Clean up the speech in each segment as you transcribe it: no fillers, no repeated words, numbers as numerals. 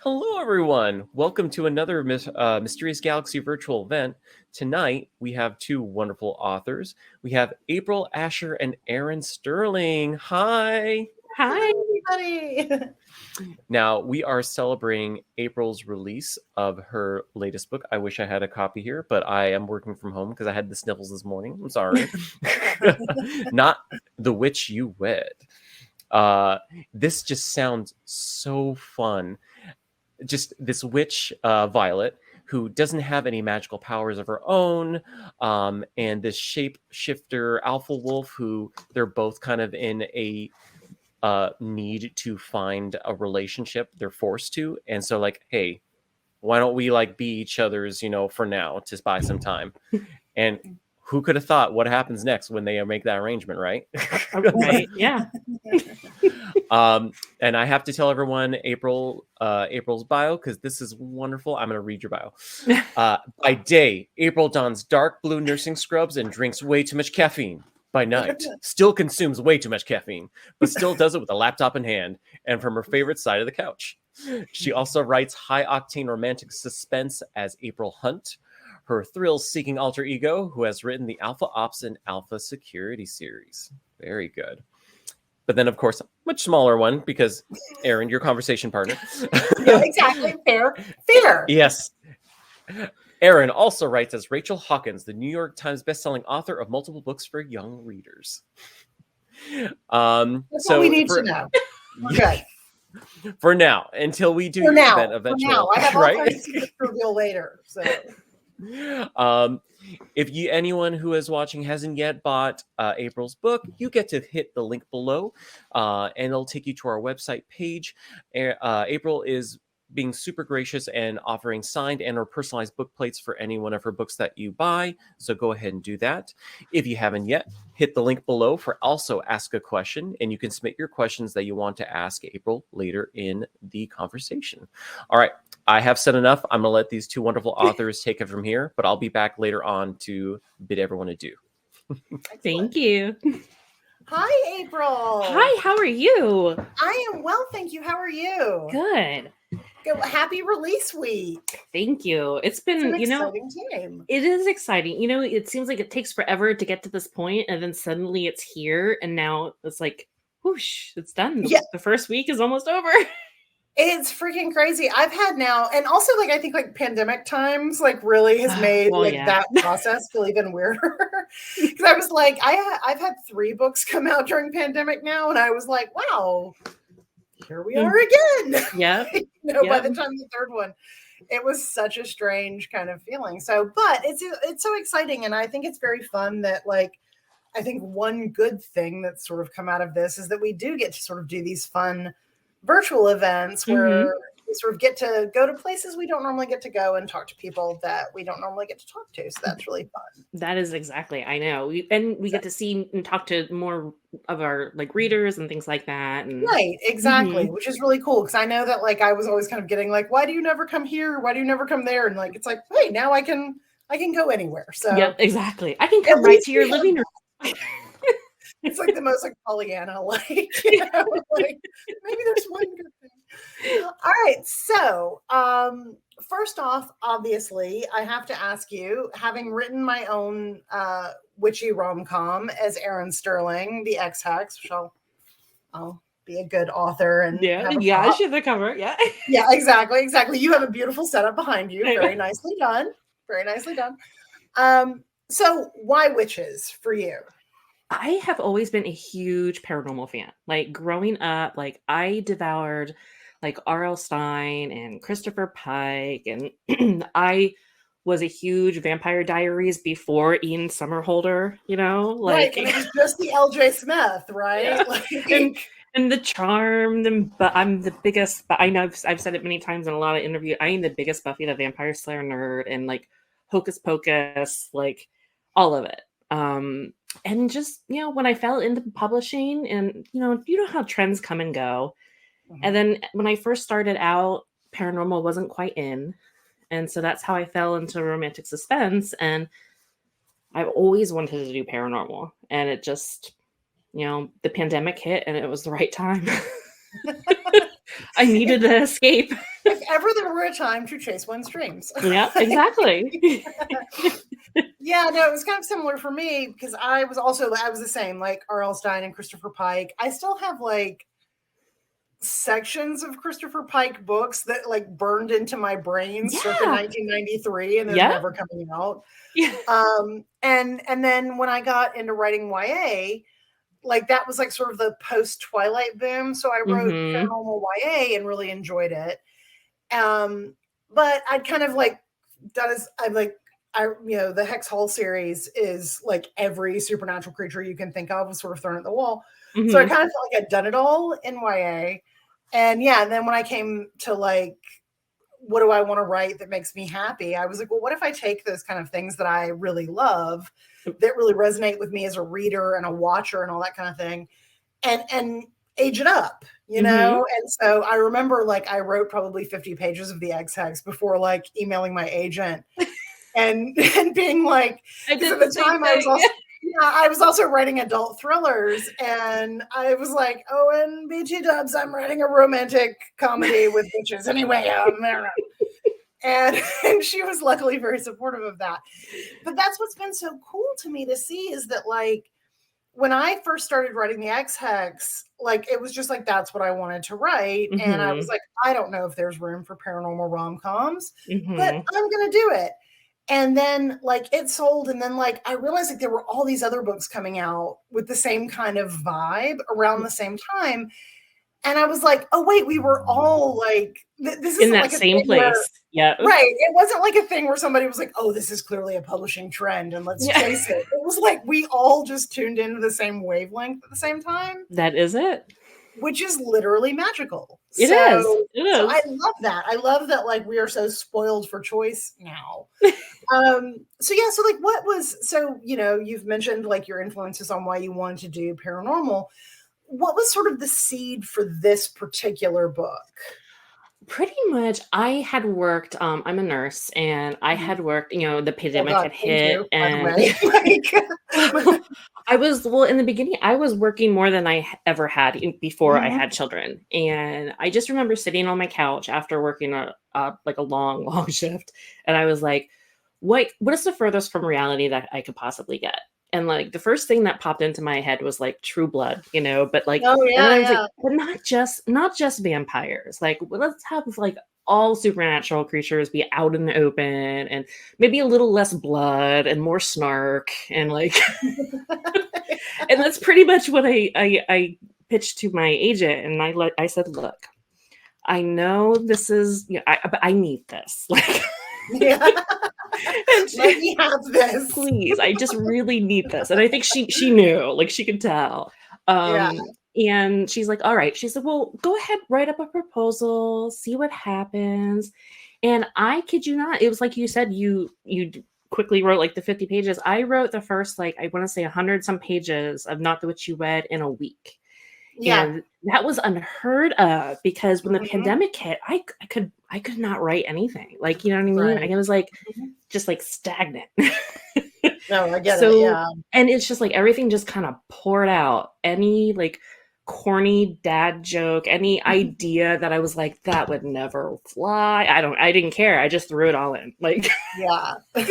Hello, everyone. Welcome to another Mysterious Galaxy virtual event. Tonight, we have two wonderful authors. We have April Asher and Erin Sterling. Hi. Hi. Everybody. Now, we are celebrating April's release of her latest book. I wish I had a copy here, but I am working from home because I had the sniffles this morning. I'm sorry. Not The Witch You Wed. This just sounds so fun. Just this witch, Violet, who doesn't have any magical powers of her own, and this shapeshifter Alpha Wolf, who they're both kind of in a need to find a relationship. They're forced to, and so like, hey, why don't we like be each other's, for now to buy some time? And who could have thought what happens next when they make that arrangement, right? Right. Yeah. And I have to tell everyone April's bio, because this is wonderful. I'm going to read your bio. By day, April dons dark blue nursing scrubs and drinks way too much caffeine. By night, still consumes way too much caffeine, but still does it with a laptop in hand and from her favorite side of the couch. She also writes high-octane romantic suspense as April Hunt, her thrill-seeking alter ego, who has written the Alpha Ops and Alpha Security series. Very good. But then, of course, much smaller one, because Erin, your conversation partner. Yeah, exactly. Fair. Yes. Erin also writes as Rachel Hawkins, the New York Times bestselling author of multiple books for young readers. That's all we need to know. We're good. For now, until we do For your now. event eventually. For now. I have all right? kinds of reveal later. So. If anyone who is watching hasn't yet bought April's book, you get to hit the link below, and it'll take you to our website page. April is being super gracious and offering signed and or personalized book plates for any one of her books that you buy. So go ahead and do that. If you haven't yet, hit the link below for also ask a question, and you can submit your questions that you want to ask April later in the conversation. All right. I have said enough. I'm going to let these two wonderful authors take it from here, but I'll be back later on to bid everyone adieu. Thank you. Hi, April. Hi, how are you? I am well, thank you. How are you? Good. Happy release week. Thank you. It's been, It's an exciting time. it is exciting. It seems like it takes forever to get to this point, and then suddenly it's here, and now it's like, whoosh, it's done. Yeah. The first week is almost over. It's freaking crazy. I've had now, and also I think pandemic times really has made that process feel even weirder. Because I was like, I've had 3 books come out during pandemic now, and I was like, wow, here we are again. Yeah. By the time the 3rd one, it was such a strange kind of feeling. So, but it's so exciting, and I think it's very fun that I think one good thing that's sort of come out of this is that we do get to sort of do these fun virtual events where we sort of get to go to places we don't normally get to go and talk to people that we don't normally get to talk to. So that's really fun. That is exactly. I know. We get to see and talk to more of our readers and things like that. And right. Exactly. Which is really cool. Cause I know that I was always kind of getting why do you never come here? Why do you never come there? And it's like, hey, now I can go anywhere. So yeah, exactly. I can come right to your living room. It's the most Pollyanna, maybe there's one good thing. All right. So, first off, obviously, I have to ask you, having written my own witchy rom-com as Erin Sterling, the X-Hacks, which I'll be a good author and she have the cover. Yeah. Yeah, exactly. You have a beautiful setup behind you. Very nicely done. So why witches for you? I have always been a huge paranormal fan. Growing up, I devoured R.L. Stine and Christopher Pike, and I was a huge Vampire Diaries before Ian Somerhalder, right, and it was just the L.J. Smith, right? Yeah. And the Charm, but I'm the biggest, but I know I've said it many times in a lot of interviews, I am the biggest Buffy the Vampire Slayer nerd, and Hocus Pocus, all of it. And just, when I fell into publishing and, you know how trends come and go. Mm-hmm. And then when I first started out, paranormal wasn't quite in. And so that's how I fell into romantic suspense. And I've always wanted to do paranormal. And it just, the pandemic hit and it was the right time. I needed to escape. If ever there were a time to chase one's dreams. Yeah, exactly. Yeah, no, it was kind of similar for me because I was the same, like R.L. Stine and Christopher Pike. I still have like sections of Christopher Pike books that like burned into my brain circa 1993 and they're never coming out. Yeah. And then when I got into writing YA, like that was like sort of the post Twilight boom. So I wrote paranormal YA and really enjoyed it. But I'd kind of like done as the Hex Hall series is like every supernatural creature you can think of was sort of thrown at the wall. So I kind of felt like I'd done it all in YA. And then when I came to like, what do I want to write that makes me happy? I was like, well, what if I take those kind of things that I really love, that really resonate with me as a reader and a watcher and all that kind of thing, and age it up, you know? And so I remember like I wrote probably 50 pages of the Hex before like emailing my agent and being like, because at the time I was also writing adult thrillers, and I was like, oh, and BT Dubs, I'm writing a romantic comedy with bitches anyway. And she was luckily very supportive of that. But that's what's been so cool to me to see is that like when I first started writing the Hex, like it was just like that's what I wanted to write, and I was like, I don't know if there's room for paranormal rom-coms, but I'm gonna do it. And then like it sold, and then like I realized like there were all these other books coming out with the same kind of vibe around the same time. And I was like, oh wait, we were all like this is in that like same place. Right. It wasn't like a thing where somebody was like, oh, this is clearly a publishing trend and let's chase it. It was like we all just tuned into the same wavelength at the same time. That is it. Which is literally magical. It is. So I love that. I love that like we are so spoiled for choice now. So like you've mentioned like your influences on why you wanted to do paranormal. What was sort of the seed for this particular book? Pretty much I had worked, I'm a nurse, and I had worked, the pandemic had hit, and I was, in the beginning, I was working more than I ever had before I had children. And I just remember sitting on my couch after working a long shift. And I was like, what is the furthest from reality that I could possibly get? And like the first thing that popped into my head was like True Blood, but like, and then I was like, but not just vampires. Like, let's have like all supernatural creatures be out in the open, and maybe a little less blood and more snark, and like, and that's pretty much what I pitched to my agent, and I said, look, I know this is, but I need this, like. And let me have this, please. I just really need this. And I think she knew, like she could tell. And she's like, all right. She said, well, go ahead, write up a proposal, see what happens. And I kid you not, it was like you said, you quickly wrote like the 50 pages. I wrote the first, like, I want to say 100 some pages of Not the Witch You Wed in a week. And that was unheard of because when the pandemic hit, I could not write anything. Like, you know what I mean? Right. I was like, just like stagnant. No, I get it. Yeah. And it's just like everything just kind of poured out. Any like corny dad joke, any idea that I was like, that would never fly. I didn't care. I just threw it all in. Like, which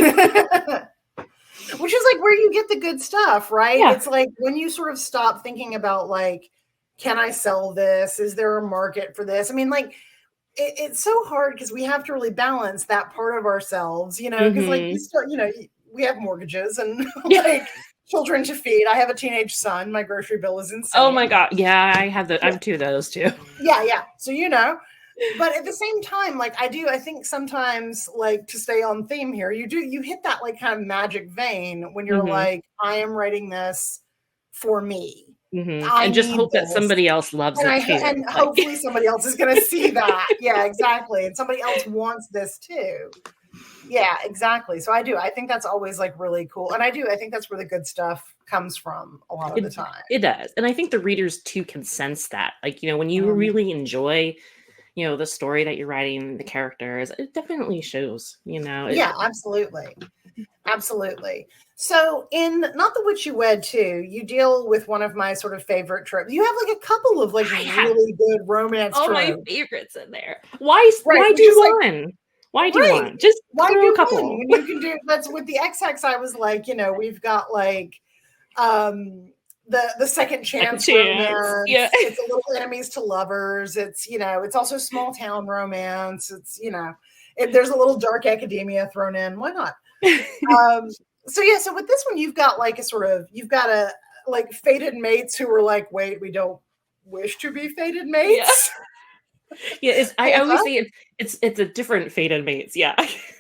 is like where you get the good stuff, right? Yeah. It's like when you sort of stop thinking about like, can I sell this? Is there a market for this? I mean, like, it's so hard because we have to really balance that part of ourselves, because like we still, we have mortgages and like children to feed. I have a teenage son. My grocery bill is insane. Oh my God. Yeah, I have I have two of those too. Yeah. So, but at the same time, like I think sometimes like to stay on theme here, you hit that like kind of magic vein when you're like, I am writing this for me. And just hope that somebody else loves it too. And hopefully somebody else is going to see that. Yeah, exactly. And somebody else wants this too. Yeah, exactly. So I think that's always like really cool. And I think that's where the good stuff comes from a lot of the time. It does. And I think the readers too can sense that. Like, when you really enjoy, the story that you're writing, the characters, it definitely shows, Yeah, absolutely. Absolutely. So in Not the Witch You Wed Too, you deal with one of my sort of favorite tropes. You have like a couple of like really good romance all tropes. my favorites in there. Why Right, do like, one? Why do right. one? Just Why throw do a couple. one? When you can do that's with the XX. I was like, you know, we've got like the second chance romance. Yeah. It's a little enemies to lovers. It's, you know, it's also small town romance. It's, you know, there's a little dark academia thrown in. Why not? So yeah, so with this one, you've got like you've got a like fated mates who were like, wait, we don't wish to be fated mates. Yeah, I always say it's a different fated mates. Yeah.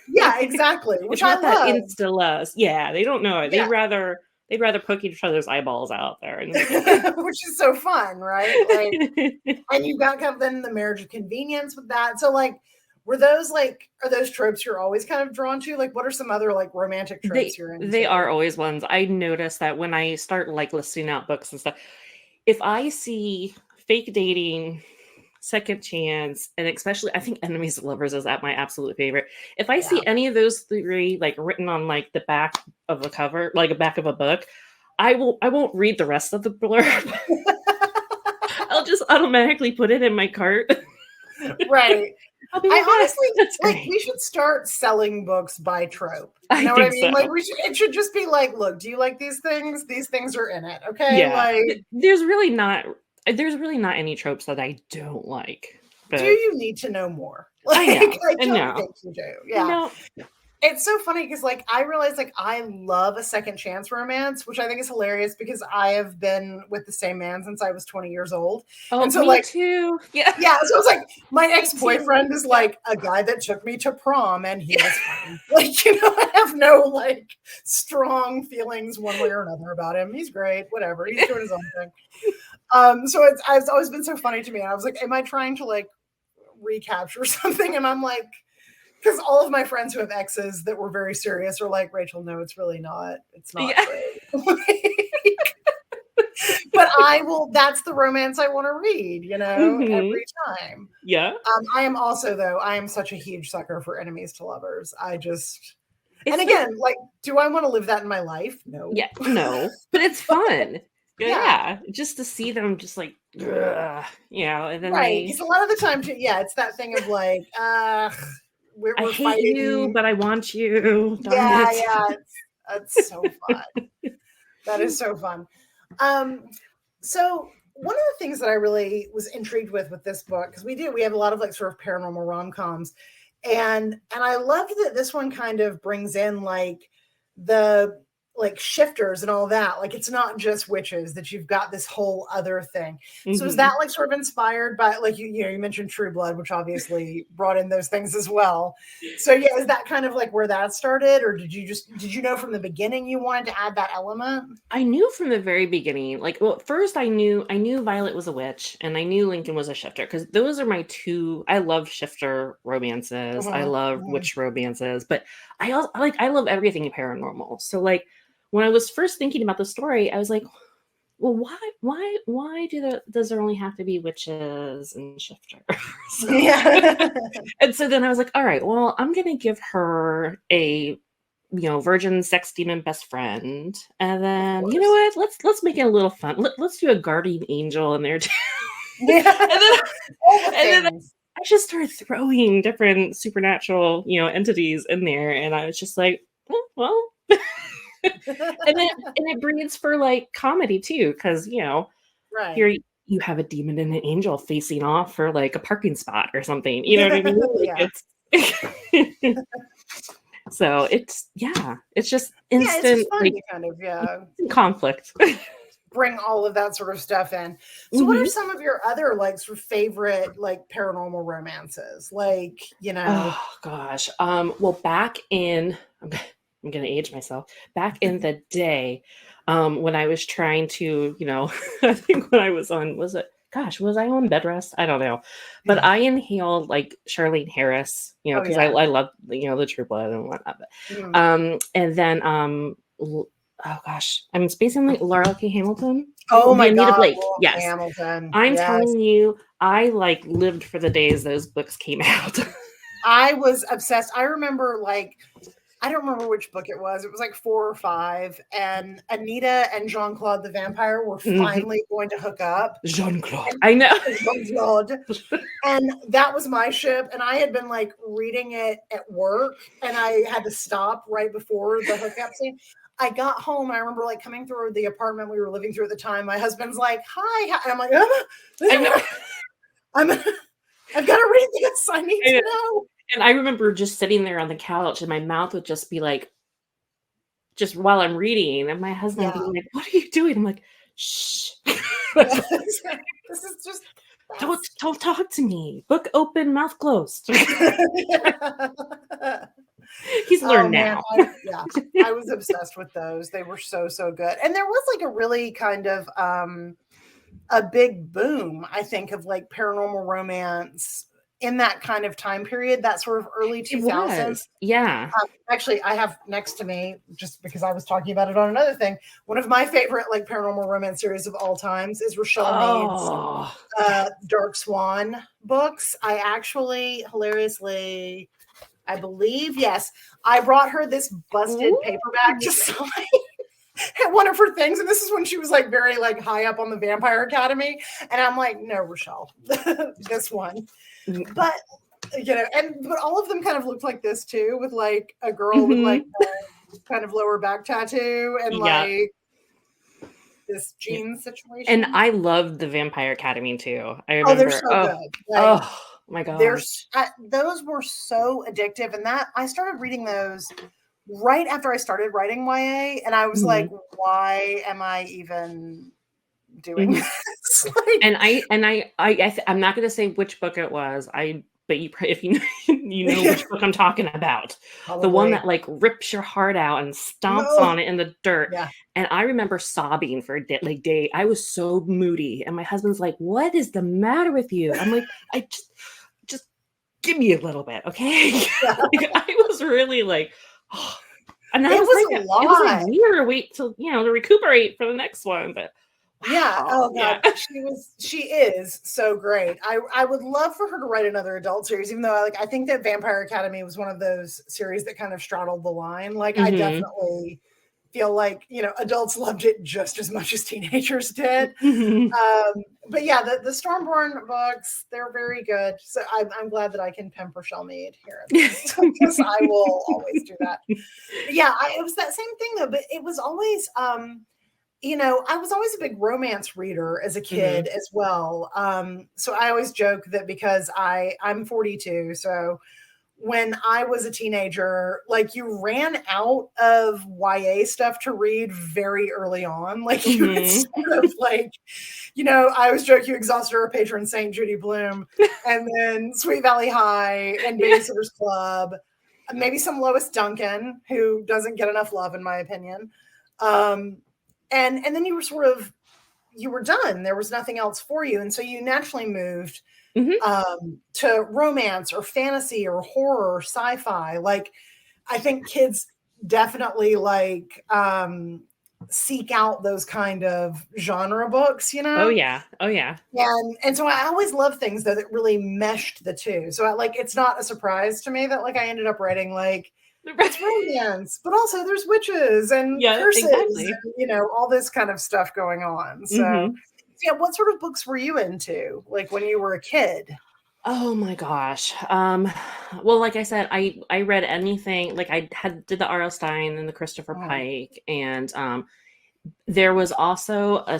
Yeah, exactly. Which I love. That insta lust. Yeah, they don't know it. Yeah. They'd rather poke each other's eyeballs out there, which is so fun, right? Like, and you've got kind of then the marriage of convenience with that. So like, are those tropes you're always kind of drawn to? Like, what are some other like romantic tropes you're into? They are always ones. I notice that when I start like listing out books and stuff, if I see fake dating, second chance, and especially I think enemies to lovers is at my absolute favorite. If I see any of those three like written on like the back of the cover, like a back of a book, I won't read the rest of the blurb. I'll just automatically put it in my cart. Right. I honestly like great. We should start selling books by trope. You know what I mean? So. Like it should just be like, look, do you like these things? These things are in it. Okay. Yeah. Like there's really not any tropes that I don't like. But do you need to know more? Like, I don't think you do. Yeah. No. It's so funny because like I realize like I love a second chance romance, which I think is hilarious because I have been with the same man since I was 20 years old. Oh, and so me like too. Yeah. Yeah. So it's like my ex-boyfriend is like a guy that took me to prom and he was fine. Like, you know, I have no like strong feelings one way or another about him. He's great, whatever. He's doing his own thing. So it's always been so funny to me. And I was like, am I trying to like recapture something? And I'm like, because all of my friends who have exes that were very serious are like, Rachel, no, it's really not. It's not great. But that's the romance I want to read, you know, every time. Yeah. I am such a huge sucker for enemies to lovers. And again, like, do I want to live that in my life? No. Yeah, no. But it's fun. Yeah. Just to see them just like, you know, and then right. Because a lot of the time, too, it's that thing of like, we're I hate fighting. You, but I want you. Yeah. It's so fun. That is so fun. So one of the things that I really was intrigued with this book, because we have a lot of like sort of paranormal rom-coms, and I love that this one kind of brings in like the like shifters and all that. Like it's not just witches, that you've got this whole other thing. So is that like sort of inspired by like you mentioned True Blood, which obviously brought in those things as well. So yeah, is that kind of like where that started, or did you know from the beginning you wanted to add that element? I knew from the very beginning. Like, well, first I knew Violet was a witch, and I knew Lincoln was a shifter, because those are my two. I love shifter romances. I love witch romances, but I love everything paranormal. So like, when I was first thinking about the story, I was like, well, why does there only have to be witches and shifters? Yeah. And so then I was like, all right, well, I'm going to give her a, virgin sex demon best friend. And then, you know what, let's make it a little fun. Let's do a guardian angel in there too. Yeah. and then I just started throwing different supernatural, entities in there. And I was just like, oh, well, and it breeds for like comedy too, because right. Here you have a demon and an angel facing off for like a parking spot or something. You know what I mean? Like, it's so it's just instant, it's fun to kind of conflict. Bring all of that sort of stuff in. So what are some of your other like sort of favorite like paranormal romances? Like, oh gosh. Well, back in I'm going to age myself. Back in the day, when I was trying to, I think when I was on, was I on bed rest? I don't know. But I inhaled like Charlene Harris, because I love, the Triplet and whatnot. And then, oh gosh, I'm spacing like Laura K. Hamilton. Oh my God. Blake. Yes. Hamilton. I'm telling you, I like lived for the days those books came out. I was obsessed. I remember like, I don't remember which book it was. It was like 4 or 5, and Anita and Jean-Claude the vampire were finally going to hook up. Jean-Claude. I know. Jean-Claude. And that was my ship, and I had been like reading it at work, and I had to stop right before the hookup scene. I got home, and I remember like coming through the apartment we were living through at the time. My husband's like, "Hi," and I'm like, I know. I've got to read this. I need to know. And I remember just sitting there on the couch, and my mouth would just be like, just while I'm reading, and my husband being like, "What are you doing?" I'm like, "Shh." This is just don't talk to me. Book open, mouth closed. He's learned now. I was obsessed with those. They were so good. And there was like a really kind of a big boom, I think, of like paranormal romance in that kind of time period, that sort of early 2000s. Yeah. Actually, I have next to me, just because I was talking about it on another thing, one of my favorite like paranormal romance series of all times is Rochelle Mead's Dark Swan books. I actually, hilariously, I believe, yes, I brought her this busted paperback to sign at one of her things, and this is when she was like very like high up on the Vampire Academy, and I'm like, no, Rochelle, this one. But but all of them kind of looked like this too, with like a girl with like a kind of lower back tattoo and like this jeans situation. And I loved the Vampire Academy too. I remember. They're so good. Like, oh my god, those were so addictive, and that I started reading those right after I started writing YA, and I was like, why am I even doing this? And I'm not going to say which book it was. But if you know which book I'm talking about, the one that like rips your heart out and stomps on it in the dirt. Yeah. And I remember sobbing for a day. I was so moody, and my husband's like, "What is the matter with you?" I'm like, "I just give me a little bit, okay?" Like, I was really like, oh. And it was like a year to wait till to recuperate for the next one, but. Yeah. Oh god. Yeah. She is so great. I would love for her to write another adult series, even though I think that Vampire Academy was one of those series that kind of straddled the line. Like I definitely feel like, adults loved it just as much as teenagers did. But yeah, the Stormborn books, they're very good. So I'm glad that I can pimp Rochelle Mead here, because I will always do that. But yeah, it was that same thing though, but it was always I was always a big romance reader as a kid as well. So I always joke that because I'm 42, so when I was a teenager, like you ran out of YA stuff to read very early on. Like you would sort of like, I always joke you exhausted our patron saint Judy Blume, and then Sweet Valley High and Babysitter's Club, maybe some Lois Duncan, who doesn't get enough love in my opinion. And then you were done. There was nothing else for you. And so you naturally moved to romance or fantasy or horror or sci-fi. Like, I think kids definitely like seek out those kind of genre books, Oh yeah. And so I always love things that really meshed the two. So it's not a surprise to me that like I ended up writing like it's romance, but also there's witches and curses, and, all this kind of stuff going on. So, what sort of books were you into, like when you were a kid? Oh my gosh. Well, like I said, I read anything. Like I did the R.L. Stine and the Christopher Pike, and there was also a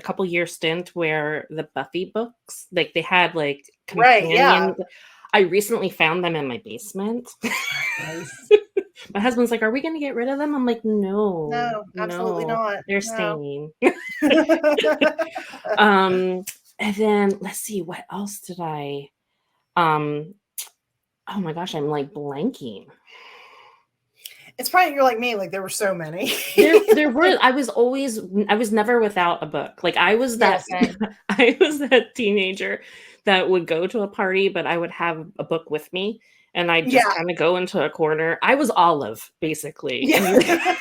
couple year stint where the Buffy books, like they had like companion. I recently found them in my basement. Nice. My husband's like, "Are we going to get rid of them?" I'm like, "No, absolutely not. They're staying." And then let's see, what else did I? Oh my gosh, I'm like blanking. It's probably you're like me. Like there were so many. there were. I was never without a book. Like I was that. I was that teenager that would go to a party, but I would have a book with me, and I just kind of go into a corner. I was Olive, basically. Yeah.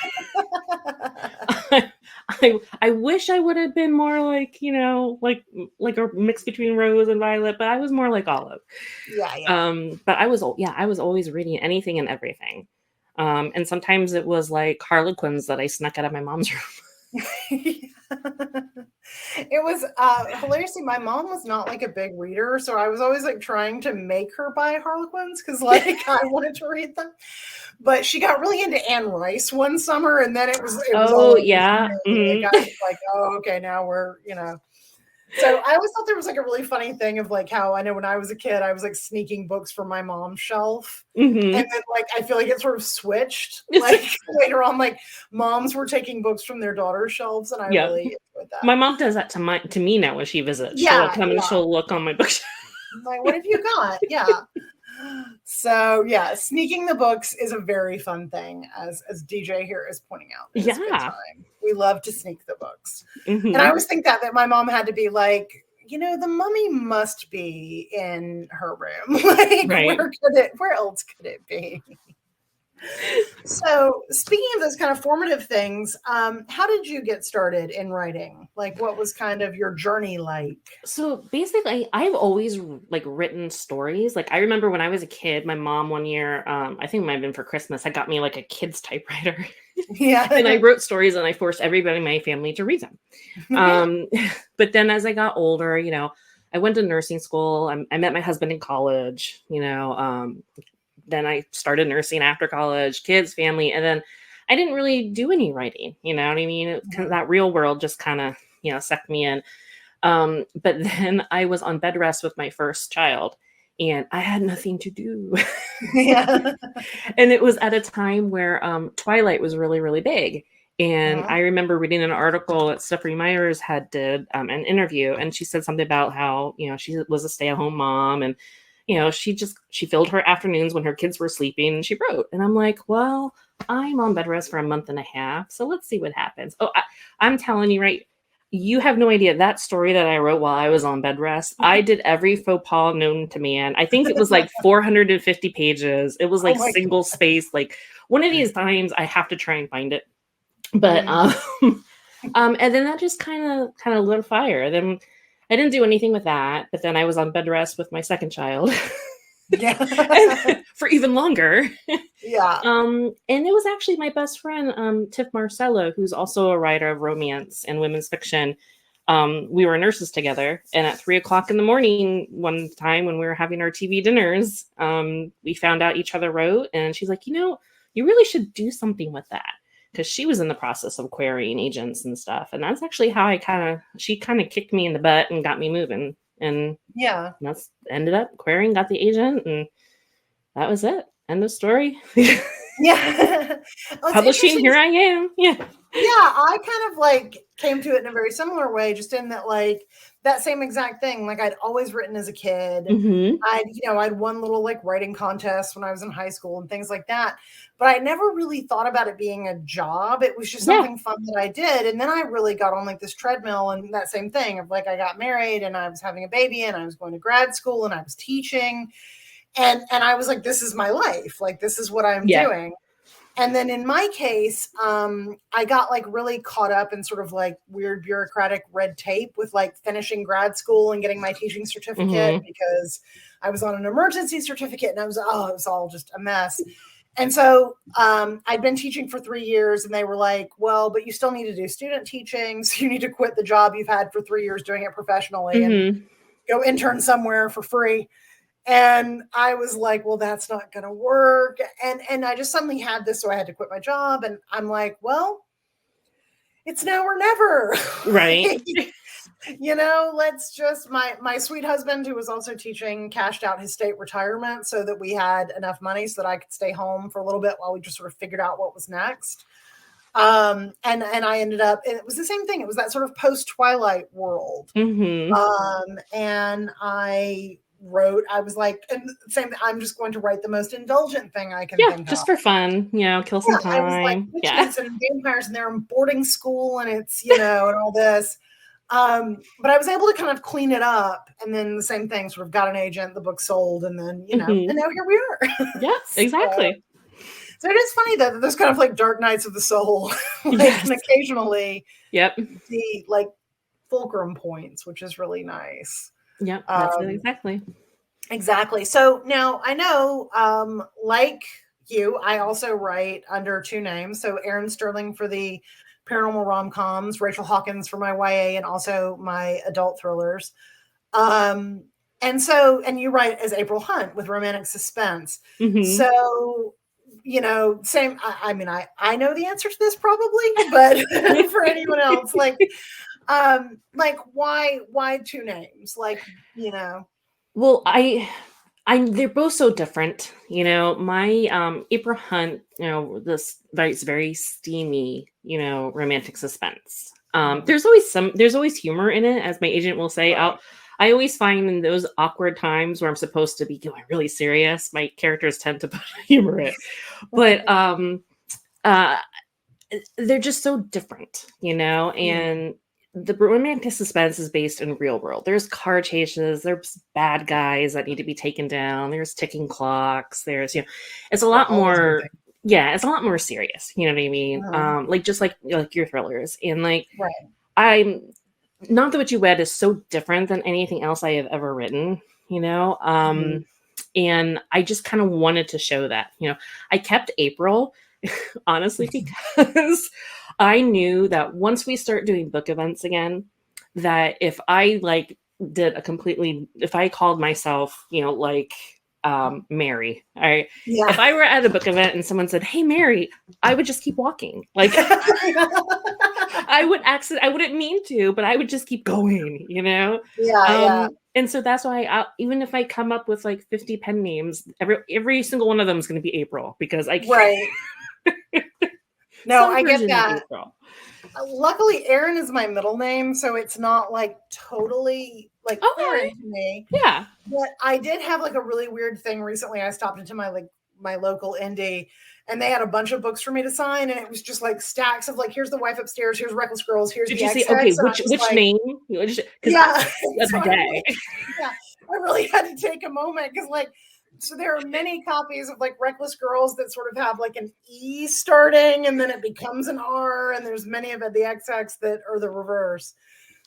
I wish I would have been more like, like a mix between Rose and Violet, but I was more like Olive. Yeah. But I was always reading anything and everything. And sometimes it was like Harlequins that I snuck out of my mom's room. It was hilariously, my mom was not like a big reader, so I was always like trying to make her buy Harlequins because like I wanted to read them. But she got really into Anne Rice one summer, and then it was all over yeah. me. Like, I was like, oh, okay, now we're, So I always thought there was like a really funny thing of like how I know when I was a kid, I was like sneaking books from my mom's shelf. And then like I feel like it sort of switched. Like later on, like moms were taking books from their daughters' shelves, and I really enjoyed that. My mom does that to me now when she visits. Yeah, she'll come and she'll look on my bookshelf. Like, what have you got? Yeah. So yeah, sneaking the books is a very fun thing, as DJ here is pointing out. It's a good time. We love to sneak the books. And I always think that my mom had to be like, the mummy must be in her room. Like, where else could it be? So speaking of those kind of formative things, how did you get started in writing? Like, what was kind of your journey like? So basically, I've always like written stories. Like I remember when I was a kid, my mom one year, I think it might have been for Christmas, had got me like a kid's typewriter. Yeah. And I wrote stories and I forced everybody in my family to read them. But then as I got older, I went to nursing school. I met my husband in college, then I started nursing after college, kids, family. And then I didn't really do any writing, you know what I mean? That real world just kind of, sucked me in. But then I was on bed rest with my first child and I had nothing to do. Yeah. And it was at a time where Twilight was really, really big. And I remember reading an article that Stephanie Myers had did an interview, and she said something about how, she was a stay-at-home mom, and she filled her afternoons when her kids were sleeping and she wrote. And I'm like, well, I'm on bed rest for a month and a half, so let's see what happens. Oh, I'm telling you, right? You have no idea that story that I wrote while I was on bed rest. I did every faux pas known to man. I think it was like 450 pages. It was like single space. Like one of these times I have to try and find it. But and then that just kind of lit a fire. Then I didn't do anything with that. But then I was on bed rest with my second child. Yeah. For even longer. Yeah. And it was actually my best friend, Tiff Marcello, who's also a writer of romance and women's fiction. We were nurses together, and at 3:00 in the morning one time when we were having our TV dinners, we found out each other wrote, and she's like, you really should do something with that, because she was in the process of querying agents and stuff. And that's actually how she kind of kicked me in the butt and got me moving. And yeah, that's ended up querying, got the agent, and that was it. End of story. Yeah. Well, publishing, here I am. Yeah. I kind of like came to it in a very similar way, just in that like that same exact thing. Like I'd always written as a kid. I'd won little like writing contests when I was in high school and things like that. But I never really thought about it being a job. It was just something fun that I did. And then I really got on like this treadmill, and that same thing of like I got married and I was having a baby and I was going to grad school and I was teaching. And I was like, this is my life. Like, this is what I'm doing. And then in my case, I got like really caught up in sort of like weird bureaucratic red tape with like finishing grad school and getting my teaching certificate, because I was on an emergency certificate, and it was all just a mess. And so I'd been teaching for 3 years, and they were like, well, but you still need to do student teaching. So you need to quit the job you've had for 3 years doing it professionally and go intern somewhere for free. And I was like, well, that's not going to work. And I just suddenly had this, so I had to quit my job. And I'm like, well, it's now or never. Right. Let's just, my sweet husband, who was also teaching, cashed out his state retirement so that we had enough money so that I could stay home for a little bit while we just sort of figured out what was next. And I ended up, and it was the same thing. It was that sort of post-Twilight world. And I was like, and same, I'm just going to write the most indulgent thing I can think of. Just for fun, kill some time. I was like, witches and vampires, and they're in boarding school, and it's, and all this. But I was able to kind of clean it up, and then the same thing, sort of got an agent, the book sold, and then, and now here we are. Yes, exactly. So it is funny that there's kind of like dark nights of the soul, and occasionally the like fulcrum points, which is really nice. Yeah, that's it, exactly. So now I know, like you. I also write under 2 names. So Erin Sterling for the paranormal rom-coms, Rachel Hawkins for my YA, and also my adult thrillers. And you write as April Hunt with romantic suspense. Mhm. So, same. I mean, I know the answer to this probably, but for anyone else, like why 2 names? Well, they're both so different. My April Hunt, this writes very steamy, romantic suspense. There's always humor in it, as my agent will say. Right. I always find in those awkward times where I'm supposed to be going really serious, my characters tend to put humor in. But they're just so different, and the romantic suspense is based in real world. There's car chases, there's bad guys that need to be taken down, there's ticking clocks, there's it's a lot more it's a lot more serious, you know what I mean? Like just like your thrillers. And right. I'm Not That What You Wed is so different than anything else I have ever written, and I just kind of wanted to show that. I kept April honestly because I knew that once we start doing book events again, that if I if I called myself, Mary, all right. Yeah. If I were at a book event and someone said, "Hey, Mary," I would just keep walking. Like I wouldn't mean to, but I would just keep going, Yeah. And so that's why even if I come up with like 50 pen names, every single one of them is going to be April, because I can't. Right. No, I get that. Luckily, Erin is my middle name, so it's not like totally like foreign to me. Yeah. But I did have like a really weird thing recently. I stopped into my local indie, and they had a bunch of books for me to sign, and it was just like stacks of like, here's The Wife Upstairs, here's Reckless Girls, here's Did the you say, XX, okay, and which like, name? Because the other day. Yeah, I really had to take a moment because so there are many copies of like Reckless Girls that sort of have like an E starting and then it becomes an R, and there's many of the XX that are the reverse.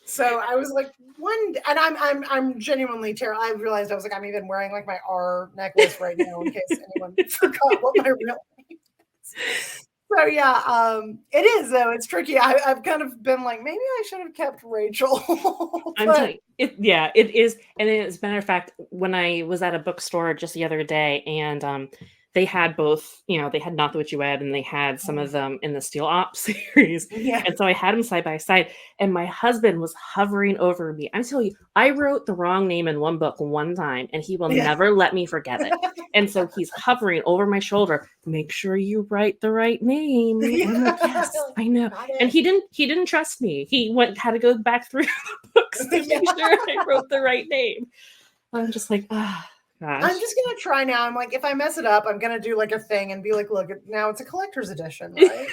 So I was like, and I'm genuinely terrible. I realized I was like, I'm even wearing like my R necklace right now in case anyone forgot what my real name is. So yeah, it is though. It's tricky. I've kind of been like, maybe I should have kept Rachel. I'm telling you, it is. And as a matter of fact, when I was at a bookstore just the other day, and they had both, they had Not What You Wed, and they had some of them in the Steel Ops series. Yeah. And so I had them side by side, and my husband was hovering over me. I'm telling you, I wrote the wrong name in one book one time, and he will never let me forget it. And so he's hovering over my shoulder. Make sure you write the right name. I'm like, yes, I know. And he didn't trust me. He had to go back through the books to make sure I wrote the right name. I'm just like, gosh. I'm just gonna try now. I'm like, if I mess it up, I'm gonna do like a thing and be like, look, now it's a collector's edition, right?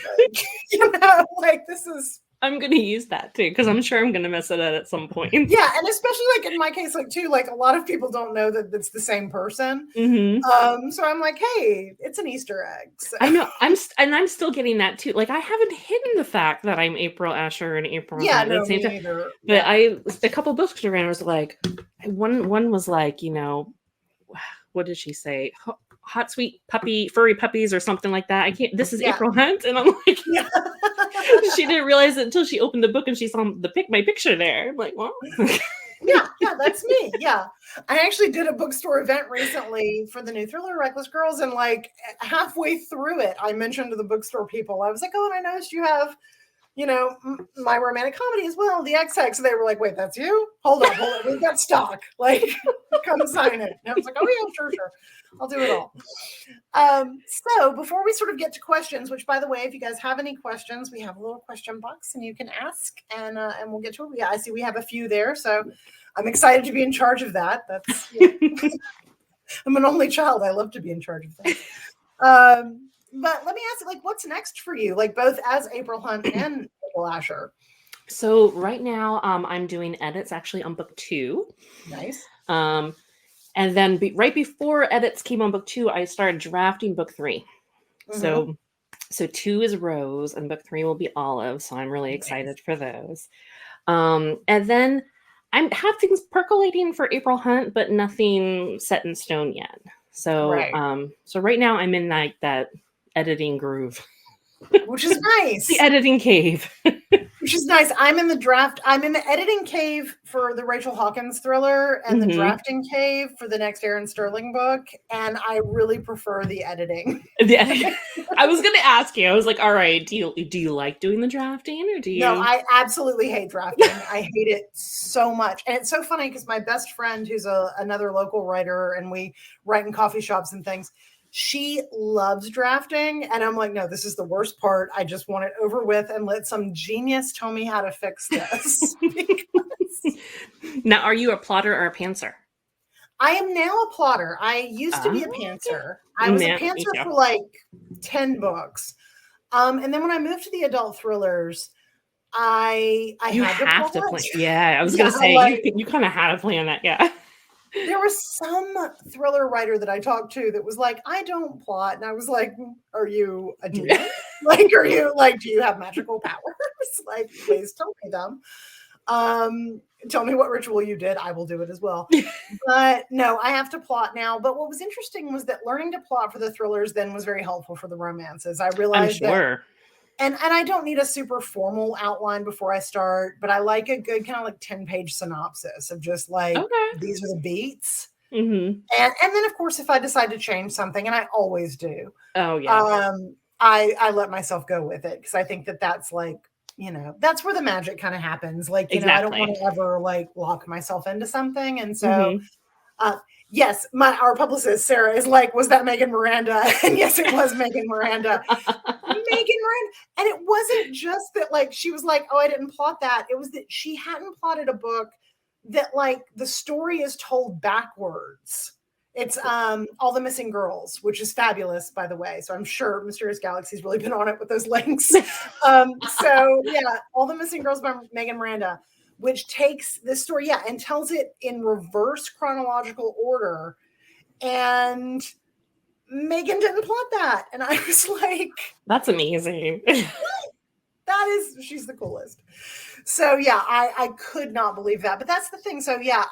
This is. I'm gonna use that too, because I'm sure I'm gonna mess it up at some point. Yeah, and especially like in my case, like too, like a lot of people don't know that it's the same person. Mm-hmm. So I'm like, hey, it's an Easter egg. So. I know. I'm still getting that too. Like I haven't hidden the fact that I'm April Asher and April. Yeah, no, me either. But a couple books around, I was like, one was like, what did she say? Hot sweet puppy, furry puppies, or something like that. I can't. This is April Hunt, and I'm like, she didn't realize it until she opened the book and she saw my picture there. I'm like, well, yeah, that's me. Yeah, I actually did a bookstore event recently for the new thriller Reckless Girls, and like halfway through it, I mentioned to the bookstore people, I was like, oh, and I noticed you have, my romantic comedy as well, the XX. So they were like, wait, that's you? Hold on, we've got stock. Like, come sign it. And I was like, oh yeah, sure. I'll do it all. So before we sort of get to questions, which by the way, if you guys have any questions, we have a little question box and you can ask, and we'll get to it. Yeah, I see we have a few there, so I'm excited to be in charge of that. That's I'm an only child. I love to be in charge of that. But let me ask, like, what's next for you? Like both as April Hunt and April Asher. So right now, I'm doing edits actually on book 2. Nice. And then right before edits came on book 2, I started drafting book 3. Mm-hmm. So 2 is Rose and book 3 will be Olive. So I'm really excited for those. And then I have things percolating for April Hunt, but nothing set in stone yet. So Right. so right now I'm in like that editing groove. Which is The nice. editing cave. Which is nice. I'm in the editing cave for the Rachel Hawkins thriller and the drafting cave for the next Erin Sterling book. And I really prefer the editing. I was gonna ask you. I was like, all right, do you like doing the drafting, or do you? No, I absolutely hate drafting. I hate it so much. And it's so funny because my best friend, who's another local writer, and we write in coffee shops and things, she loves drafting. And I'm like, no, this is the worst part. I just want it over with and let some genius tell me how to fix this. Now, are you a plotter or a pantser? I am now a plotter. I used to be a pantser. I was a pantser for like 10 books. And then when I moved to the adult thrillers, I had to plan. Yeah, I was gonna say, like, you kind of had to plan that. Yeah. There was some thriller writer that I talked to that was like, I don't plot. And I was like, are you a demon? Like, are you like, do you have magical powers? Like, please tell me them. Tell me what ritual you did. I will do it as well. But no, I have to plot now. But what was interesting was that learning to plot for the thrillers then was very helpful for the romances. I realized that. And I don't need a super formal outline before I start, but I like a good kind of like 10-page synopsis of just like, these are the beats. And then, of course, if I decide to change something, and I always do, I let myself go with it because I think that that's like, you know, that's where the magic kind of happens. Like, you know, I don't want to ever like lock myself into something. And so, yes, our publicist, Sarah, is like, was that Megan Miranda? And yes, it was Megan Miranda. Megan Miranda. And it wasn't just that, like, she was like, oh, I didn't plot that. It was that she hadn't plotted a book that, like, the story is told backwards. It's All the Missing Girls, which is fabulous, by the way. So I'm sure Mysterious Galaxy's really been on it with those links. So, yeah, All the Missing Girls by Megan Miranda, which takes this story, and tells it in reverse chronological order. And Megan didn't plot that. And I was like, that's amazing. She's the coolest. So yeah, I could not believe that. But that's the thing. So yeah,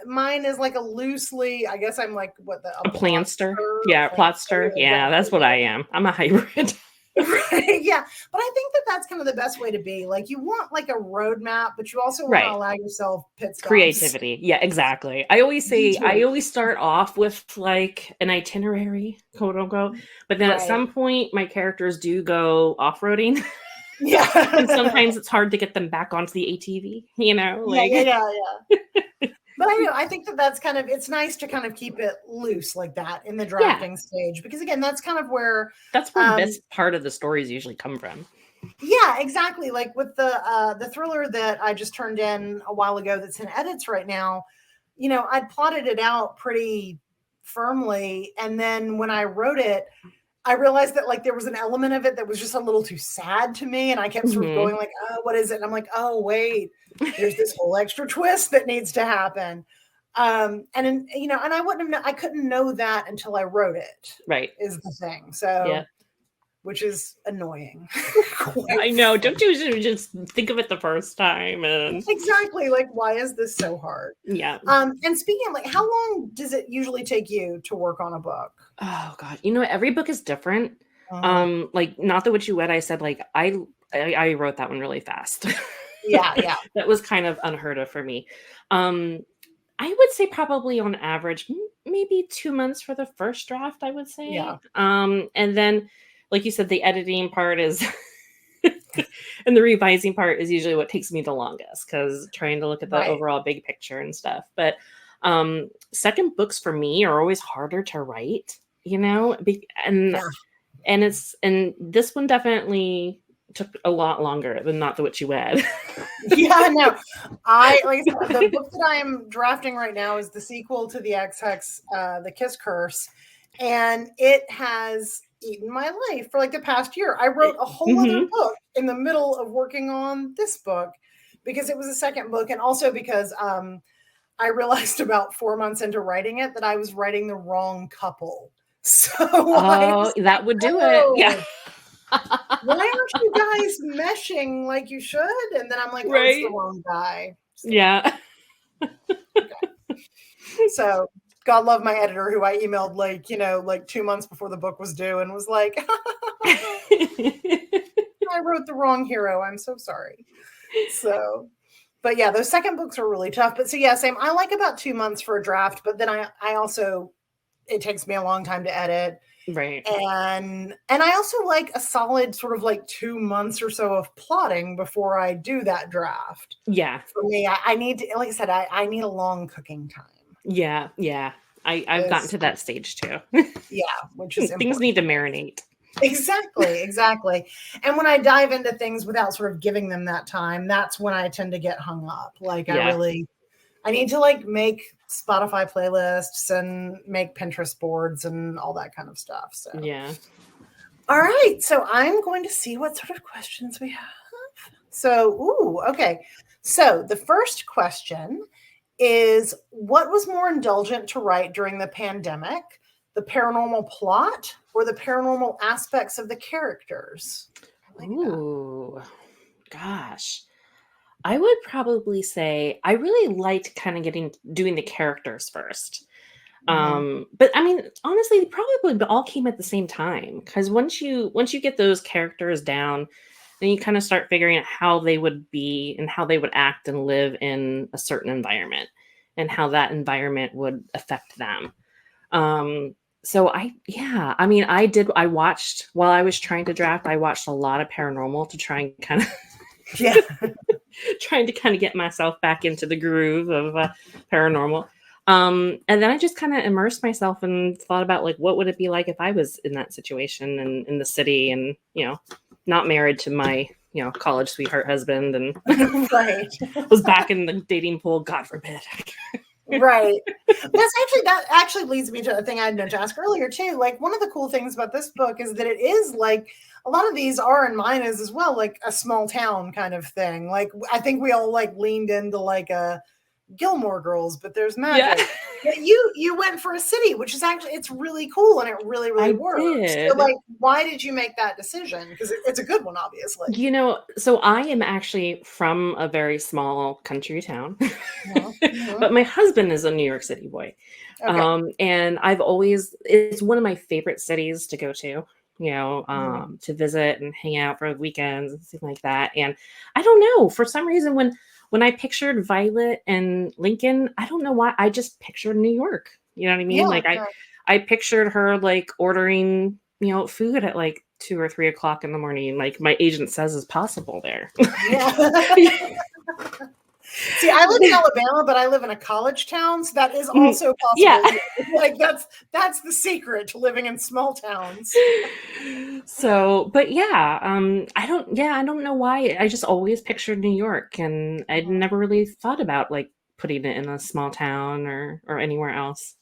mine is like a loosely, I guess I'm like a plotster. Yeah, plotster. Yeah, that's what I am. I'm a hybrid. Right. Yeah. But I think that that's kind of the best way to be. Like, you want like a roadmap, but you also want to allow yourself pit stops. Creativity. Yeah, exactly. I always say, I always start off with like an itinerary, quote unquote. But then at some point, my characters do go off-roading. Yeah. And sometimes it's hard to get them back onto the ATV, you know? Like, yeah. But I think that that's kind of, it's nice to kind of keep it loose like that in the drafting stage, because again, that's kind of where the best part of the stories usually come from. Yeah, exactly. Like with the thriller that I just turned in a while ago that's in edits right now, you know, I'd plotted it out pretty firmly. And then when I wrote it, I realized that like there was an element of it that was just a little too sad to me. And I kept sort of going like, oh, what is it? And I'm like, oh, wait, there's this whole extra twist that needs to happen. And you know, and I couldn't know that until I wrote it. Right. Is the thing. So, which is annoying. I know. Don't you just think of it the first time? And exactly. Like, why is this so hard? Yeah. And speaking of like, how long does it usually take you to work on a book? Oh God. You know, every book is different. Like Not the Witch You Wed, I said, like, I wrote that one really fast. Yeah. That was kind of unheard of for me. I would say probably on average, maybe 2 months for the first draft, I would say. Yeah. And then, like you said, the editing part is, and the revising part is usually what takes me the longest, because trying to look at the overall big picture and stuff. But second books for me are always harder to write, you know, and this one definitely took a lot longer than Not the Witch You Wed. Yeah, no. Like I said, the book that I am drafting right now is the sequel to the X-Hex, The Kiss Curse, and it has eaten my life for like the past year. I wrote a whole other book in the middle of working on this book because it was a second book, and also because I realized about 4 months into writing it that I was writing the wrong couple. So that would do it. Yeah. Why aren't you guys meshing like you should? And then I'm like, oh, it's the wrong guy. Yeah. Okay. So God love my editor, who I emailed like, 2 months before the book was due, and was like, I wrote the wrong hero. I'm so sorry. So, but yeah, those second books are really tough. But so yeah, same. I like about 2 months for a draft, but then I also, it takes me a long time to edit. Right. And I also like a solid sort of like 2 months or so of plotting before I do that draft. Yeah. For me, I need to, like I said, I need a long cooking time. Yeah. Yeah. I've gotten to that stage too. Yeah, which is things need to marinate. Exactly. And when I dive into things without sort of giving them that time, that's when I tend to get hung up. Like I need to like make Spotify playlists and make Pinterest boards and all that kind of stuff. So yeah. All right. So I'm going to see what sort of questions we have. So, okay. So the first question is, what was more indulgent to write during the pandemic? The paranormal plot or the paranormal aspects of the characters? Ooh, gosh. I would probably say I really liked kind of doing the characters first. But I mean, honestly, probably all came at the same time, because once you get those characters down, then you kind of start figuring out how they would be and how they would act and live in a certain environment and how that environment would affect them. So I watched, while I was trying to draft, I watched a lot of paranormal to try and kind of trying to kind of get myself back into the groove of paranormal. And then I just kind of immersed myself and thought about like, what would it be like if I was in that situation and in the city and, not married to my, college sweetheart husband and was back in the dating pool, God forbid. Right. That actually leads me to a thing I had meant to ask earlier too. Like, one of the cool things about this book is that it is like, a lot of these are, and mine is as well, like a small town kind of thing. Like, I think we all like leaned into like a Gilmore Girls, but there's magic. Yeah. You went for a city, which is actually, it's really cool, and it really works. Did. So like, why did you make that decision? Because it's a good one, obviously. So I am actually from a very small country town, but my husband is a New York City boy. Okay. And it's one of my favorite cities to go to, to visit and hang out for weekends and things like that. And I don't know, for some reason, when I pictured Violet and Lincoln, I don't know why, I just pictured New York. You know what I mean? Yeah, I pictured her like ordering, food at like 2 or 3 o'clock in the morning, like my agent says is possible there. Yeah. See, I live in Alabama, but I live in a college town, so that is also possible. Yeah. Like that's the secret to living in small towns. So, but yeah, I don't know why. I just always pictured New York, and I'd never really thought about like putting it in a small town or anywhere else.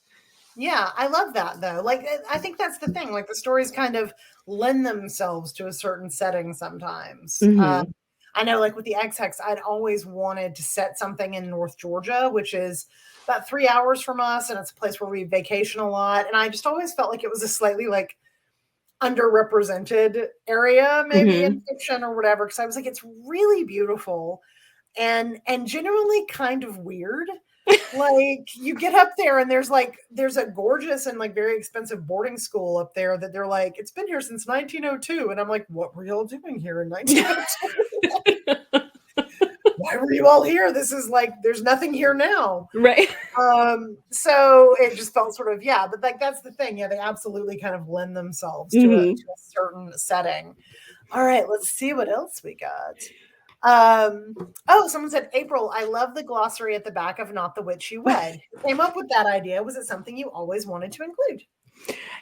Yeah, I love that though. Like, I think that's the thing. Like, the stories kind of lend themselves to a certain setting sometimes. Mm-hmm. I know, like with the X-Hex, I'd always wanted to set something in North Georgia, which is about 3 hours from us, and it's a place where we vacation a lot. And I just always felt like it was a slightly like underrepresented area, maybe in fiction or whatever. Because I was like, it's really beautiful and generally kind of weird. Like, you get up there and there's a gorgeous and like very expensive boarding school up there that they're like, it's been here since 1902. And I'm like, what were y'all doing here in 1902? Why were you all here? This is like, there's nothing here now. Right. So it just felt sort of, but like, that's the thing. Yeah, they absolutely kind of lend themselves to a certain setting. All right, let's see what else we got. Someone said, April, I love the glossary at the back of Not the Witch You Wed. Who came up with that idea? Was it something you always wanted to include?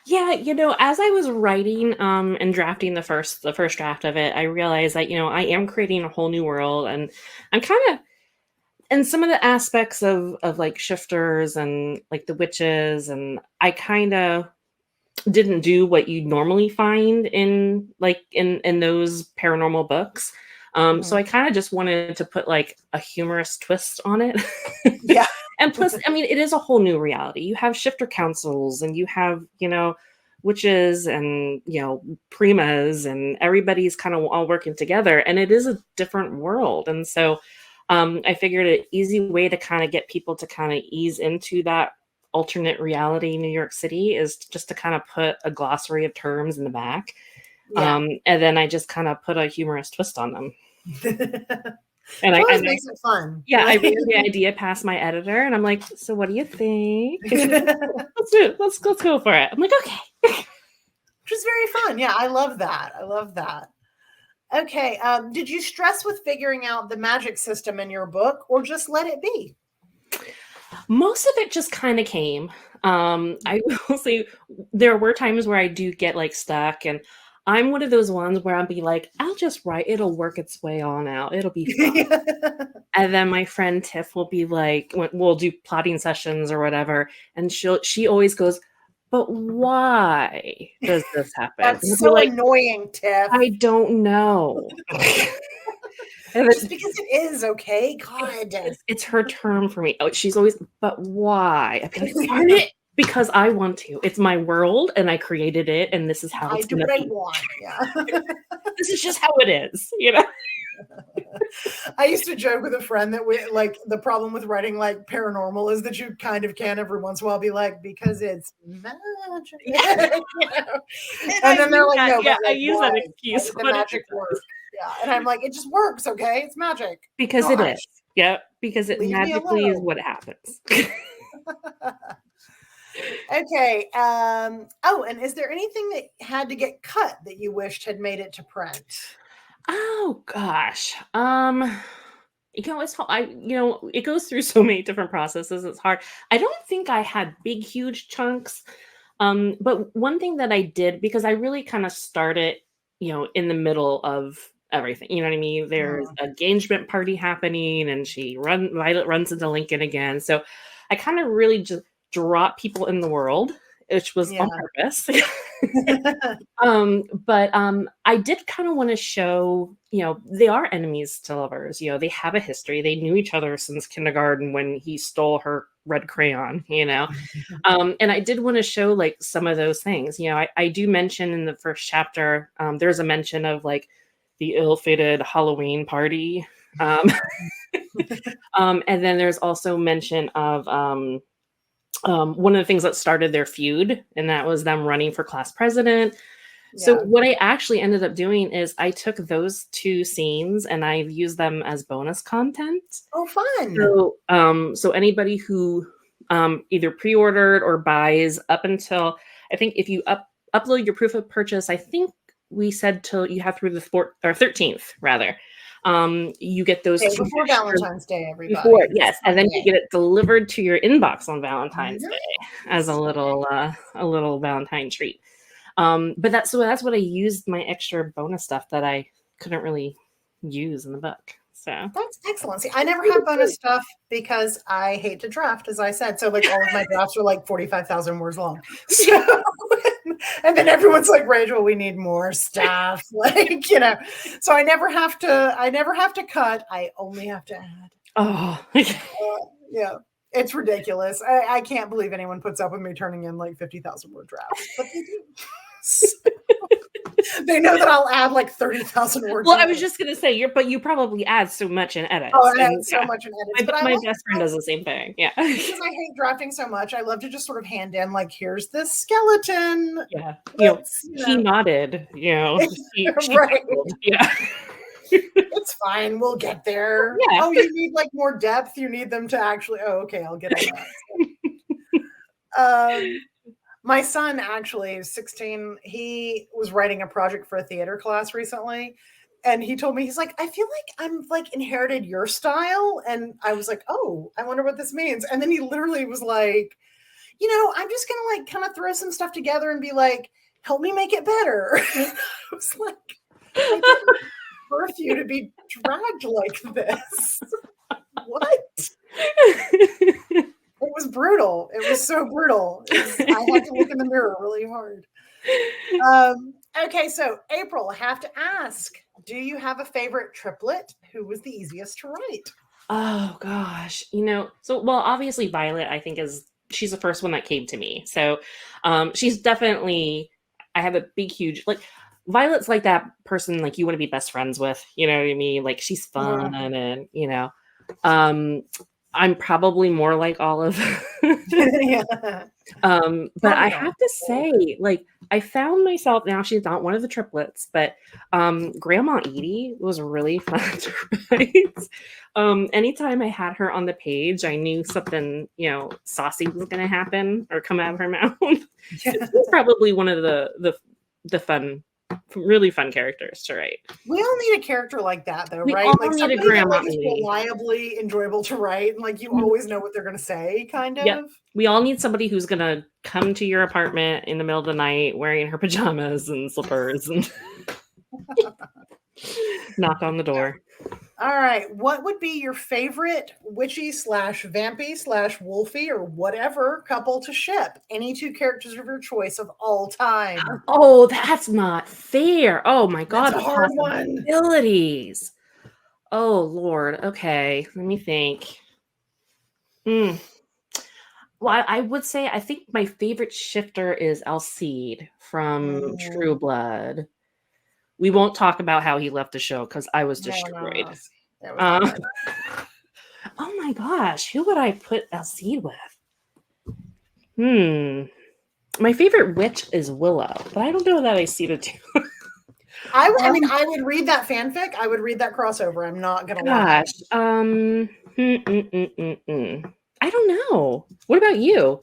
Yeah, as I was writing and drafting the first draft of it, I realized that, I am creating a whole new world, and I'm kind of, and some of the aspects of like shifters and like the witches, and I kind of didn't do what you normally find in those paranormal books. So I kind of just wanted to put like a humorous twist on it. Yeah. And plus, I mean, it is a whole new reality. You have shifter councils, and you have, witches and, primas, and everybody's kind of all working together, and it is a different world. And so I figured an easy way to kind of get people to kind of ease into that alternate reality New York City is just to kind of put a glossary of terms in the back. Yeah. And then I just kind of put a humorous twist on them. And It always makes it fun. Yeah, I ran the idea past my editor, and I'm like, "So what do you think?" Let's do it. Let's go for it. I'm like, "Okay," which is very fun. Yeah, I love that. Okay, did you stress with figuring out the magic system in your book, or just let it be? Most of it just kind of came. I will say there were times where I do get like stuck, and I'm one of those ones where I'll be like, I'll just write, it'll work its way on out. It'll be fine. And then my friend Tiff will be like, we'll do plotting sessions or whatever. And she always goes, but why does this happen? That's so annoying, Tiff. I don't know. Just because it is, okay? God. It's her term for me. Oh, she's always, but why? I'd be like, darn it. Because I want to. It's my world, and I created it, and this is how it's going to be. I want. Yeah. This is just how it is, you know. I used to joke with a friend that we like the problem with writing like paranormal is that you kind of can every once in a while be like, because it's magic. You know? And then they're like, no, yeah, but, like, I use that excuse. The magic works. Yeah, and I'm like, it just works, okay? It's magic. Because it is. Yeah, because it magically is what happens. Okay. Oh, and is there anything that had to get cut that you wished had made it to print? Oh gosh. It goes through so many different processes. It's hard. I don't think I had big, huge chunks. But one thing that I did, because I really kind of started, in the middle of everything. You know what I mean? There's an engagement party happening, and Violet runs into Lincoln again. So I kind of really just drop people in the world, which was on purpose. But I did kind of want to show, they are enemies to lovers. They have a history. They knew each other since kindergarten when he stole her red crayon, and I did want to show like some of those things. I do mention in the first chapter, there's a mention of like the ill-fated Halloween party. And then there's also mention of one of the things that started their feud, and that was them running for class president. Yeah. So what I actually ended up doing is I took those two scenes and I've used them as bonus content. Oh, fun. So anybody who either pre-ordered or buys up until, I think if you upload your proof of purchase, I think we said till you have through the 13th rather. You get those before Valentine's Day, everybody. Yes, and then you get it delivered to your inbox on Valentine's Day as a little Valentine treat. But that's what I used my extra bonus stuff that I couldn't really use in the book. So that's excellent. See, I never have bonus stuff because I hate to draft, as I said. So like all of my drafts are like 45,000 words long. So, and then everyone's like, Rachel, we need more stuff. Like, so I never have to cut. I only have to add. Oh, yeah. It's ridiculous. I can't believe anyone puts up with me turning in like 50,000 word drafts, but they do. They know that I'll add like 30,000 words. Well, I was just gonna say you probably add so much in edits. Oh, I add so much in edits. But my best friend does the same thing. Yeah, because I hate drafting so much. I love to just sort of hand in like, here's this skeleton. Yeah, he nodded. She right. Yeah. It's fine. We'll get there. Yeah. Oh, you need like more depth. You need them to actually. Oh, okay. I'll get on that. My son actually is 16. He was writing a project for a theater class recently. And he told me, he's like, I feel like I'm like inherited your style. And I was like, oh, I wonder what this means. And then he literally was like, I'm just going to like kind of throw some stuff together and be like, help me make it better. I was like, I didn't birth you to be dragged like this. What? It was brutal. It was so brutal. I had to look in the mirror really hard. Okay, so April, I have to ask, do you have a favorite triplet? Who was the easiest to write? Oh gosh, obviously Violet, I think she's the first one that came to me. So she's definitely, I have a big, huge, like Violet's like that person like you want to be best friends with, you know what I mean? Like she's fun and I'm probably more like Olive. Yeah. But I yeah. have to say, like, I found myself now. She's not one of the triplets, but Grandma Edie was really fun to write. Anytime I had her on the page, I knew something, saucy was going to happen or come out of her mouth. She's probably one of the fun, really fun characters to write. We all need a character like that, though, We right? all Like need a somebody that Grandma like, is Edie. reliably enjoyable to write, and like you Mhm. always know what they're going to say, kind of. Yep. We all need somebody who's going to come to your apartment in the middle of the night wearing her pajamas and slippers and knock on the door. All right. What would be your favorite witchy / vampy / wolfy or whatever couple to ship? Any two characters of your choice of all time. Oh, that's not fair. Oh my God. That's a hard one. Possibilities. Oh Lord. Okay. Let me think. Well, I would say I think my favorite shifter is Alcide from True Blood. We won't talk about how he left the show because I was destroyed. Oh my gosh, who would I put Alcide with? My favorite witch is Willow, but I don't know that I see the two. I mean, I would read that fanfic. I would read that crossover. I'm not gonna lie. I don't know. What about you?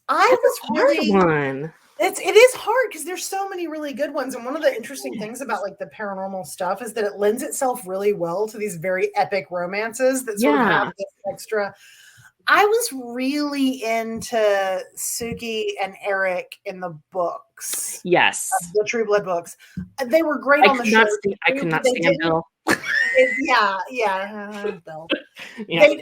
I was really one. It is hard because there's so many really good ones. And one of the interesting things about like the paranormal stuff is that it lends itself really well to these very epic romances that sort of have this extra. I was really into Suki and Eric in the books. Yes. The True Blood books. They were great on the show. I could not stand Bill. Bill.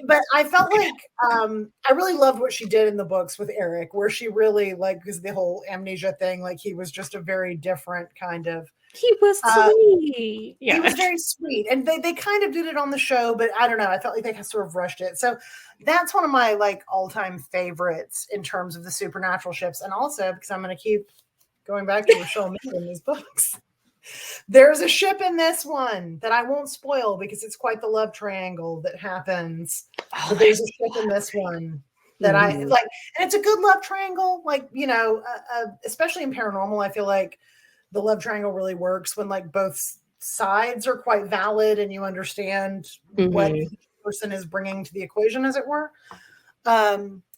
But I felt like I really loved what she did in the books with Eric, where she really because the whole amnesia thing, like he was just a very different kind of. He was sweet. He was very sweet, and they kind of did it on the show, but I don't know. I felt like they sort of rushed it. So that's one of my all-time favorites in terms of the supernatural ships, and also because I'm going to keep going back to Rochelle in these books. There's a ship in this one that I won't spoil because it's quite the love triangle that happens. But there's a ship in this one that I like, and it's a good love triangle. Especially in paranormal, I feel like the love triangle really works when both sides are quite valid and you understand what each person is bringing to the equation, as it were.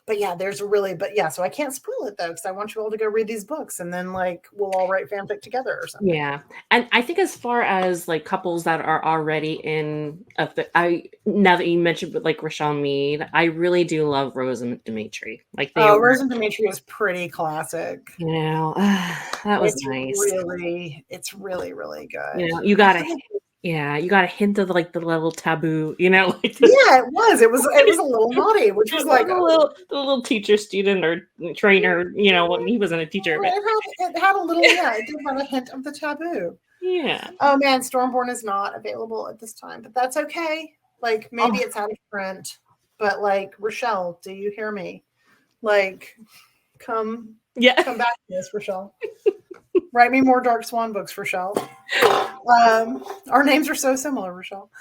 So I can't spoil it though, because I want you all to go read these books and then we'll all write fanfic together or something. Yeah. And I think as far as couples that are already in now that you mentioned Rochelle Mead, I really do love Rose and Dimitri. Rose and Dimitri is pretty classic. That was nice. It's really, really good. You got a hint of the little taboo, Yeah, it was. It was a little naughty, which was the little teacher student or trainer, when he wasn't a teacher. But it had a little, it did have a hint of the taboo. Yeah. Oh man, Stormborn is not available at this time, but that's okay. Maybe it's out of print, but Rochelle, do you hear me? Come back to this, Rochelle. Write me more Dark Swan books, Rochelle. Our names are so similar, Rochelle.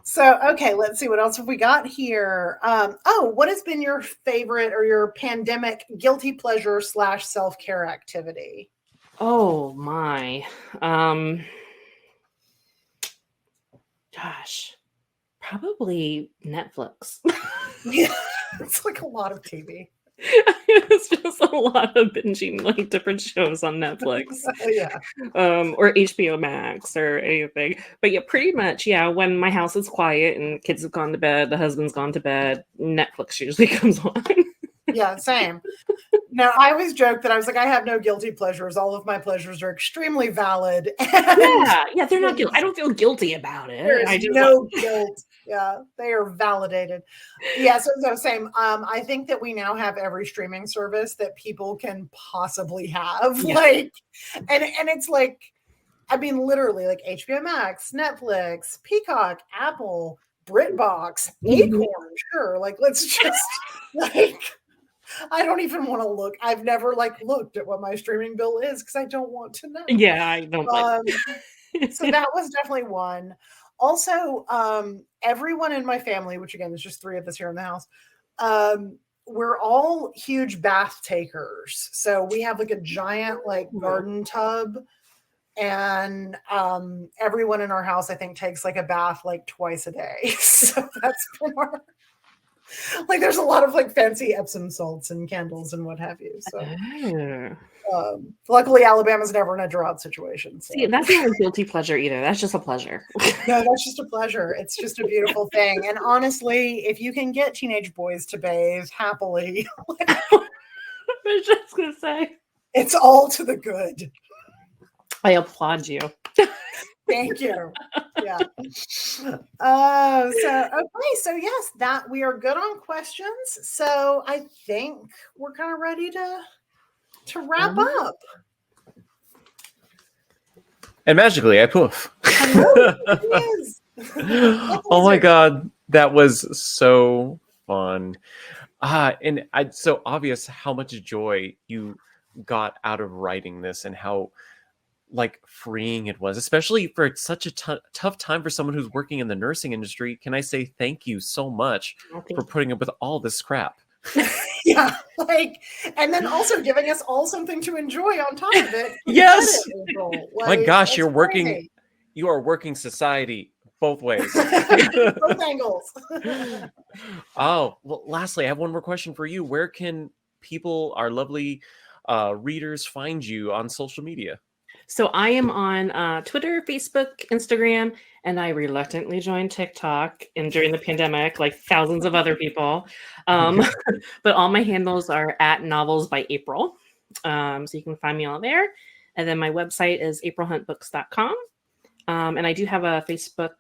So, okay, let's see. What else have we got here? What has been your favorite or your pandemic guilty pleasure / self-care activity? Oh, my. Gosh. Probably Netflix. Yeah, it's a lot of TV. It's just a lot of binging different shows on Netflix. Or HBO Max or anything. But pretty much, when my house is quiet and kids have gone to bed, the husband's gone to bed, Netflix usually comes on. Yeah, same. Now, I always joke that I was I have no guilty pleasures. All of my pleasures are extremely valid. Yeah, they're not guilty. I don't feel guilty about it. There's no guilt. Yeah, they are validated. Yeah, so same. I think that we now have every streaming service that people can possibly have. And it's literally HBO Max, Netflix, Peacock, Apple, BritBox, Acorn. Sure, let's just I don't even want to look. I've never looked at what my streaming bill is because I don't want to know. Yeah, I don't. So that was definitely one. Also, everyone in my family, which again, there's just 3 of us here in the house, we're all huge bath takers. So we have like a giant like garden tub, and everyone in our house, I think, takes like a bath like twice a day. So that's been our, like, there's a lot of like fancy Epsom salts and candles and what have you. So luckily Alabama's never in a drought situation. So. See, that's not a guilty pleasure either. That's just a pleasure. No, that's just a pleasure. It's just a beautiful thing. And honestly, if you can get teenage boys to bathe happily, I was just going to say, it's all to the good. I applaud you. Thank you. Yeah. So yes, that we are good on questions. So I think we're kind of ready to wrap up. And magically, I poof. It is. Oh my God, that was so fun. And it's so obvious how much joy you got out of writing this, and how like freeing it was, especially for such a tough time for someone who's working in the nursing industry. Can I say thank you so much for putting up with all this crap? Yeah, like, and then also giving us all something to enjoy on top of it. Yes. Like, My gosh, you are working society both ways. Both angles. Oh, well, lastly, I have one more question for you. Where can people, our lovely readers, find you on social media? So I am on Twitter, Facebook, Instagram, and I reluctantly joined TikTok during the pandemic, like thousands of other people. But all my handles are at Novels by April. So you can find me all there. And then my website is aprilhuntbooks.com. And I do have a Facebook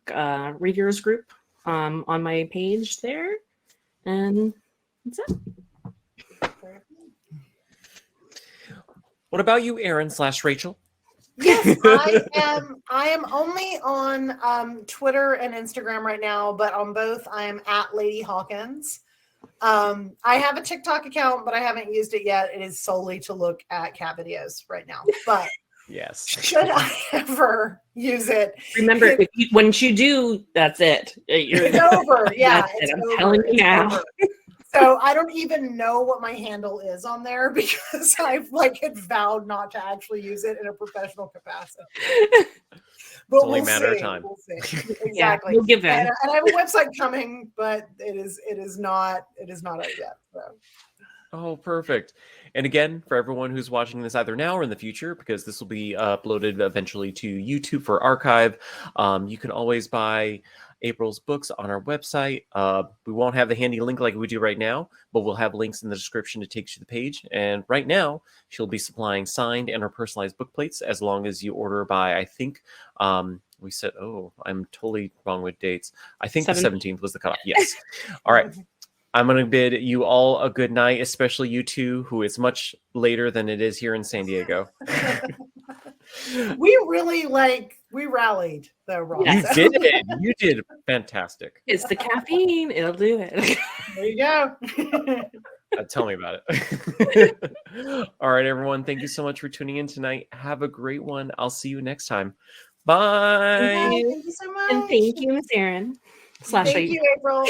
readers group on my page there. And that's it. What about you, Erin/Rachel? Yes, I am only on Twitter and Instagram right now, but on both I am at Lady Hawkins. I have a TikTok account, but I haven't used it yet. It is solely to look at cat videos right now. But yes, should I ever use it, remember, once you do, that's it. It's over. Yeah, I'm telling you now. So I don't even know what my handle is on there, because I've had vowed not to actually use it in a professional capacity. But it's only a matter of time. We'll see. Exactly. Yeah, we'll give in. And I have a website coming, but it is not out yet. So. Oh, perfect. And again, for everyone who's watching this either now or in the future, because this will be uploaded eventually to YouTube for archive, you can always buy April's books on our website. We won't have the handy link like we do right now, but we'll have links in the description to take you to the page. And right now, she'll be supplying signed and or personalized book plates as long as you order by, I think, we said, oh, I'm totally wrong with dates. I think the 17th was the cutoff. Yes. All right. I'm going to bid you all a good night, especially you two, who it's much later than it is here in San Diego. We really we rallied though, Ross. You did. You did fantastic. It's the caffeine. It'll do it. There you go. Tell me about it. All right, everyone. Thank you so much for tuning in tonight. Have a great one. I'll see you next time. Bye. Thank you so much. And thank you, Miss Erin. Thank you, April.